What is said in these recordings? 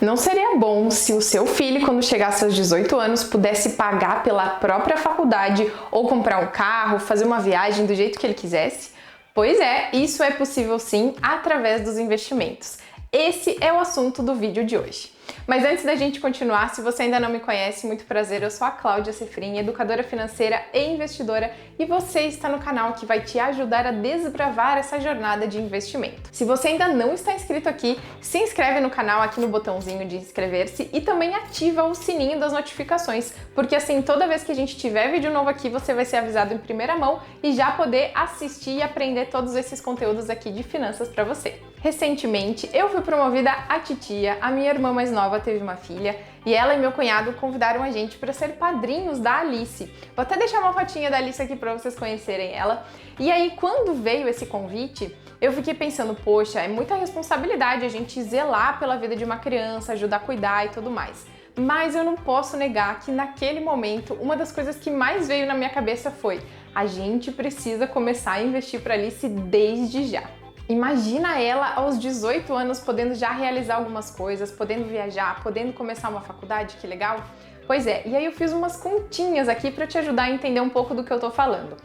Não seria bom se o seu filho, quando chegasse aos 18 anos, pudesse pagar pela própria faculdade ou comprar um carro, fazer uma viagem do jeito que ele quisesse? Pois é, isso é possível sim através dos investimentos. Esse é o assunto do vídeo de hoje. Mas antes da gente continuar, se você ainda não me conhece, muito prazer, eu sou a Cláudia Cefrin, educadora financeira e investidora, e você está no canal que vai te ajudar a desbravar essa jornada de investimento. Se você ainda não está inscrito aqui, se inscreve no canal aqui no botãozinho de inscrever-se e também ativa o sininho das notificações, porque assim toda vez que a gente tiver vídeo novo aqui, você vai ser avisado em primeira mão e já poder assistir e aprender todos esses conteúdos aqui de finanças para você. Recentemente, eu fui promovida a titia, a minha irmã mais nova teve uma filha e ela e meu cunhado convidaram a gente para ser padrinhos da Alice. Vou até deixar uma fotinha da Alice aqui para vocês conhecerem ela. E aí, quando veio esse convite, eu fiquei pensando, poxa, é muita responsabilidade a gente zelar pela vida de uma criança, ajudar a cuidar e tudo mais. Mas eu não posso negar que naquele momento, uma das coisas que mais veio na minha cabeça foi: a gente precisa começar a investir para Alice desde já. Imagina ela aos 18 anos podendo já realizar algumas coisas, podendo viajar, podendo começar uma faculdade, que legal? Pois é, e aí eu fiz umas continhas aqui para te ajudar a entender um pouco do que eu tô falando.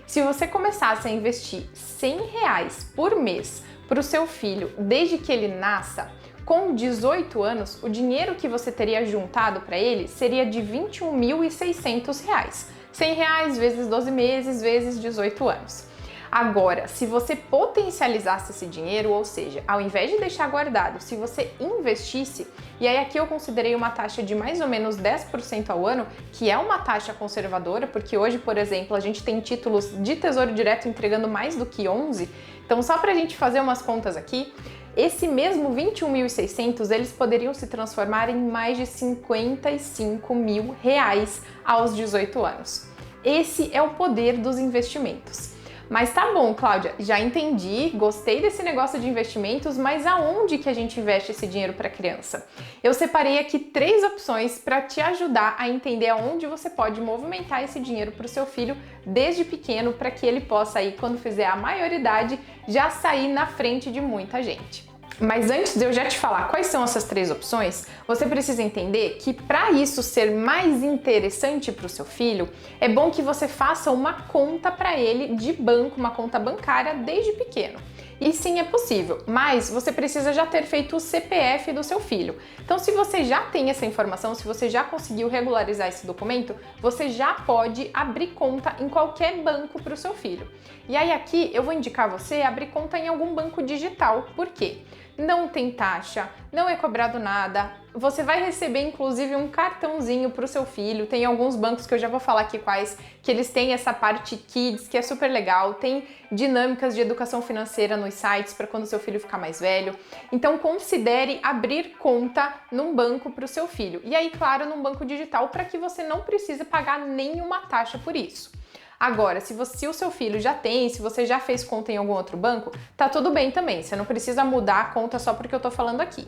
Se você começasse a investir R$100 por mês para o seu filho desde que ele nasça, com 18 anos, o dinheiro que você teria juntado para ele seria de R$21.600. R$100 vezes 12 meses vezes 18 anos. Agora, se você potencializasse esse dinheiro, ou seja, ao invés de deixar guardado, se você investisse, e aí aqui eu considerei uma taxa de mais ou menos 10% ao ano, que é uma taxa conservadora, porque hoje, por exemplo, a gente tem títulos de Tesouro Direto entregando mais do que 11, então só para a gente fazer umas contas aqui, esse mesmo 21.600 eles poderiam se transformar em mais de R$55.000 aos 18 anos. Esse é o poder dos investimentos. Mas tá bom, Cláudia, já entendi, gostei desse negócio de investimentos, mas aonde que a gente investe esse dinheiro para criança? Eu separei aqui 3 opções para te ajudar a entender aonde você pode movimentar esse dinheiro para o seu filho desde pequeno, para que ele possa aí, quando fizer a maioridade, já sair na frente de muita gente. Mas antes de eu já te falar quais são essas 3 opções, você precisa entender que para isso ser mais interessante para o seu filho, é bom que você faça uma conta para ele de banco, uma conta bancária desde pequeno. E sim, é possível, mas você precisa já ter feito o CPF do seu filho. Então, se você já tem essa informação, se você já conseguiu regularizar esse documento, você já pode abrir conta em qualquer banco para o seu filho. E aí aqui eu vou indicar você abrir conta em algum banco digital. Por quê? Não tem taxa, não é cobrado nada, você vai receber inclusive um cartãozinho para o seu filho. Tem alguns bancos que eu já vou falar aqui quais, que eles têm essa parte Kids, que é super legal, tem dinâmicas de educação financeira nos sites para quando seu filho ficar mais velho. Então considere abrir conta num banco para o seu filho. E aí, claro, num banco digital, para que você não precise pagar nenhuma taxa por isso. Agora, se o seu filho já tem, se você já fez conta em algum outro banco, tá tudo bem também, você não precisa mudar a conta só porque eu tô falando aqui.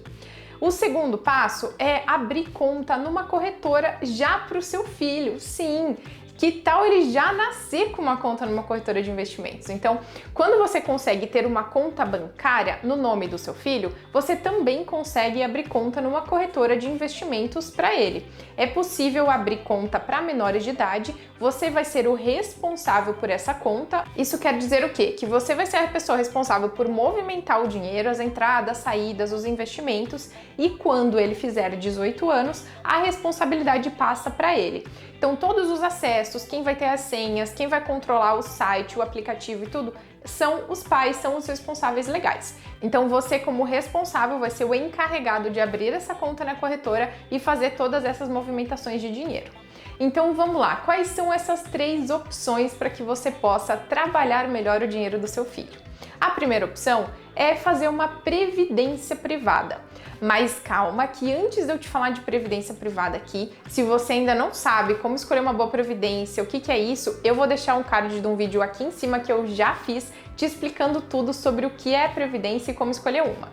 O segundo passo é abrir conta numa corretora já para o seu filho, sim. Que tal ele já nascer com uma conta numa corretora de investimentos? Então, quando você consegue ter uma conta bancária no nome do seu filho, você também consegue abrir conta numa corretora de investimentos para ele. É possível abrir conta para menores de idade, você vai ser o responsável por essa conta. Isso quer dizer o quê? Que você vai ser a pessoa responsável por movimentar o dinheiro, as entradas, saídas, os investimentos, e quando ele fizer 18 anos, a responsabilidade passa para ele. Então, todos os acessos, quem vai ter as senhas, quem vai controlar o site, o aplicativo e tudo, são os pais, são os responsáveis legais. Então, você como responsável vai ser o encarregado de abrir essa conta na corretora e fazer todas essas movimentações de dinheiro. Então, vamos lá. Quais são essas 3 opções para que você possa trabalhar melhor o dinheiro do seu filho? A primeira opção é fazer uma previdência privada. Mas calma que antes de eu te falar de previdência privada aqui, se você ainda não sabe como escolher uma boa previdência, o que é isso, eu vou deixar um card de um vídeo aqui em cima que eu já fiz te explicando tudo sobre o que é previdência e como escolher uma.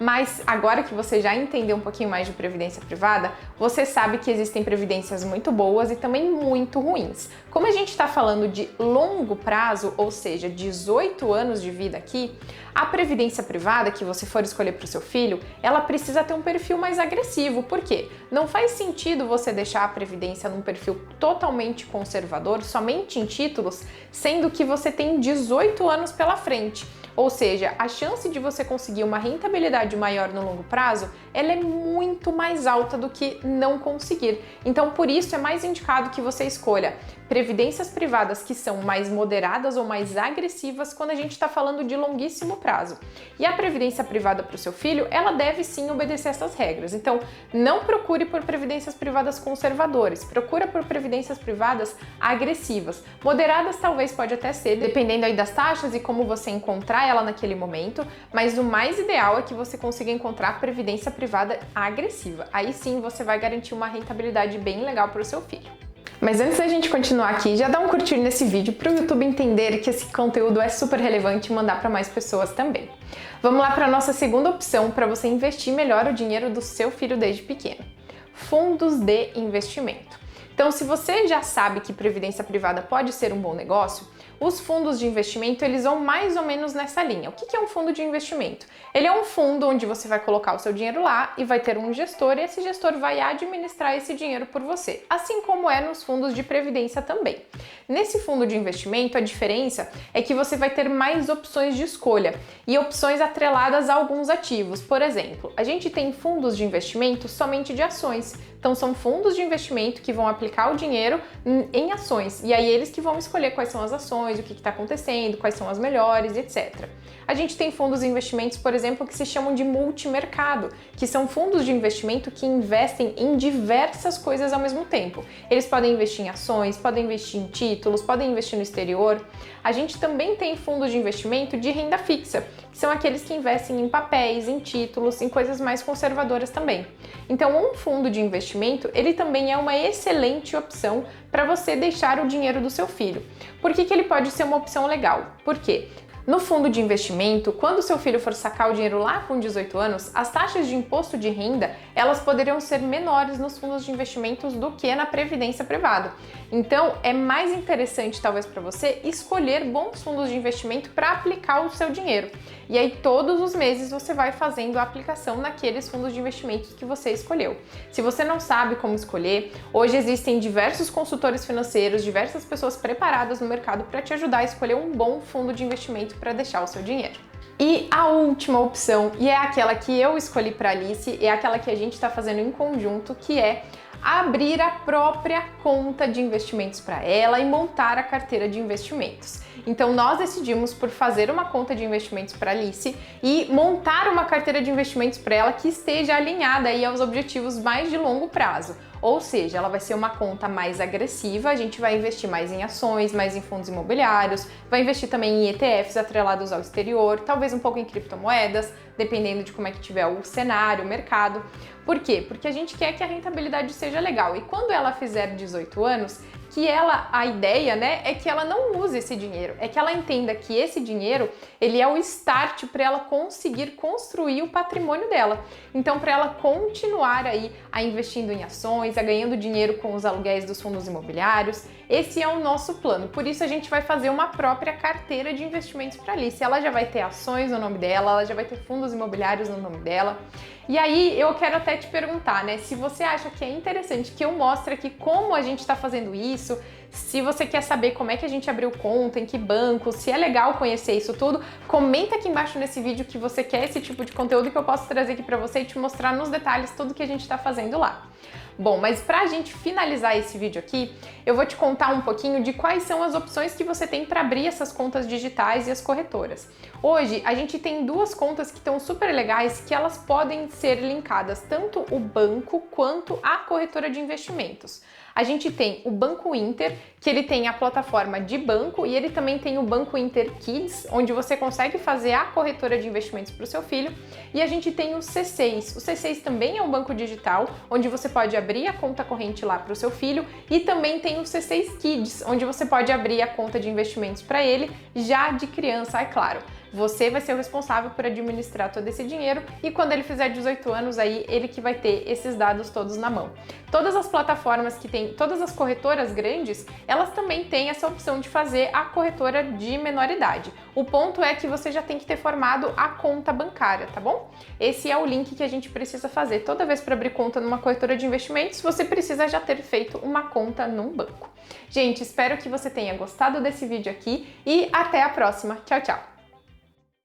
Mas agora que você já entendeu um pouquinho mais de previdência privada, você sabe que existem previdências muito boas e também muito ruins. Como a gente está falando de longo prazo, ou seja, 18 anos de vida aqui, a previdência privada que você for escolher para o seu filho, ela precisa ter um perfil mais agressivo. Por quê? Não faz sentido você deixar a previdência num perfil totalmente conservador, somente em títulos, sendo que você tem 18 anos pela frente. Ou seja, a chance de você conseguir uma rentabilidade maior no longo prazo, ela é muito mais alta do que não conseguir. Então, por isso é mais indicado que você escolha previdências privadas que são mais moderadas ou mais agressivas quando a gente está falando de longuíssimo prazo. E a previdência privada para o seu filho, ela deve sim obedecer essas regras. Então, não procure por previdências privadas conservadoras, procura por previdências privadas agressivas. Moderadas talvez pode até ser, dependendo aí das taxas e como você encontrar ela naquele momento, mas o mais ideal é que você consiga encontrar previdência privada agressiva. Aí sim você vai garantir uma rentabilidade bem legal para o seu filho. Mas antes da gente continuar aqui, já dá um curtir nesse vídeo para o YouTube entender que esse conteúdo é super relevante e mandar para mais pessoas também. Vamos lá para a nossa segunda opção para você investir melhor o dinheiro do seu filho desde pequeno. Fundos de investimento. Então, se você já sabe que previdência privada pode ser um bom negócio, os fundos de investimento eles vão mais ou menos nessa linha. O que é um fundo de investimento? Ele é um fundo onde você vai colocar o seu dinheiro lá e vai ter um gestor e esse gestor vai administrar esse dinheiro por você, assim como é nos fundos de previdência também. Nesse fundo de investimento, a diferença é que você vai ter mais opções de escolha e opções atreladas a alguns ativos. Por exemplo, a gente tem fundos de investimento somente de ações. Então, são fundos de investimento que vão aplicar o dinheiro em ações. E aí, eles que vão escolher quais são as ações, o que está acontecendo, quais são as melhores, etc. A gente tem fundos de investimentos, por exemplo, que se chamam de multimercado, que são fundos de investimento que investem em diversas coisas ao mesmo tempo. Eles podem investir em ações, podem investir em títulos, podem investir no exterior. A gente também tem fundos de investimento de renda fixa, que são aqueles que investem em papéis, em títulos, em coisas mais conservadoras também. Então, um fundo de investimento, ele também é uma excelente opção para você deixar o dinheiro do seu filho. Por que ele pode ser uma opção legal? Por quê? No fundo de investimento, quando seu filho for sacar o dinheiro lá com 18 anos, as taxas de imposto de renda, elas poderiam ser menores nos fundos de investimentos do que na previdência privada. Então, é mais interessante talvez para você escolher bons fundos de investimento para aplicar o seu dinheiro. E aí todos os meses você vai fazendo a aplicação naqueles fundos de investimentos que você escolheu. Se você não sabe como escolher, hoje existem diversos consultores financeiros, diversas pessoas preparadas no mercado para te ajudar a escolher um bom fundo de investimento para deixar o seu dinheiro. E a última opção, e é aquela que eu escolhi para Alice, é aquela que a gente está fazendo em conjunto, que é abrir a própria conta de investimentos para ela e montar a carteira de investimentos. Então nós decidimos por fazer uma conta de investimentos para Alice e montar uma carteira de investimentos para ela que esteja alinhada aí aos objetivos mais de longo prazo. Ou seja, ela vai ser uma conta mais agressiva, a gente vai investir mais em ações, mais em fundos imobiliários, vai investir também em ETFs atrelados ao exterior, talvez um pouco em criptomoedas, dependendo de como é que tiver o cenário, o mercado. Por quê? Porque a gente quer que a rentabilidade seja legal. E quando ela fizer 18 anos, a ideia, né, é que ela não use esse dinheiro, é que ela entenda que esse dinheiro, ele é o start para ela conseguir construir o patrimônio dela. Então, para ela continuar aí a investindo em ações, a ganhando dinheiro com os aluguéis dos fundos imobiliários, esse é o nosso plano. Por isso, a gente vai fazer uma própria carteira de investimentos para Alice. Ela já vai ter ações no nome dela, ela já vai ter fundos imobiliários no nome dela. E aí, eu quero até te perguntar, né, se você acha que é interessante que eu mostre aqui como a gente está fazendo isso, se você quer saber como é que a gente abriu conta, em que banco, se é legal conhecer isso tudo, comenta aqui embaixo nesse vídeo que você quer esse tipo de conteúdo que eu posso trazer aqui para você e te mostrar nos detalhes tudo que a gente está fazendo lá. Bom, mas pra gente finalizar esse vídeo aqui, eu vou te contar um pouquinho de quais são as opções que você tem para abrir essas contas digitais e as corretoras. Hoje, a gente tem duas contas que estão super legais que elas podem ser linkadas tanto o banco quanto a corretora de investimentos. A gente tem o Banco Inter, que ele tem a plataforma de banco e ele também tem o Banco Inter Kids, onde você consegue fazer a corretora de investimentos para o seu filho. E a gente tem o C6. O C6 também é um banco digital, onde você pode abrir a conta corrente lá para o seu filho. E também tem o C6 Kids, onde você pode abrir a conta de investimentos para ele, já de criança, é claro. Você vai ser o responsável por administrar todo esse dinheiro e quando ele fizer 18 anos, aí ele que vai ter esses dados todos na mão. Todas as plataformas que tem, todas as corretoras grandes, elas também têm essa opção de fazer a corretora de menor idade. O ponto é que você já tem que ter formado a conta bancária, tá bom? Esse é o link que a gente precisa fazer. Toda vez para abrir conta numa corretora de investimentos, você precisa já ter feito uma conta num banco. Gente, espero que você tenha gostado desse vídeo aqui e até a próxima. Tchau, tchau!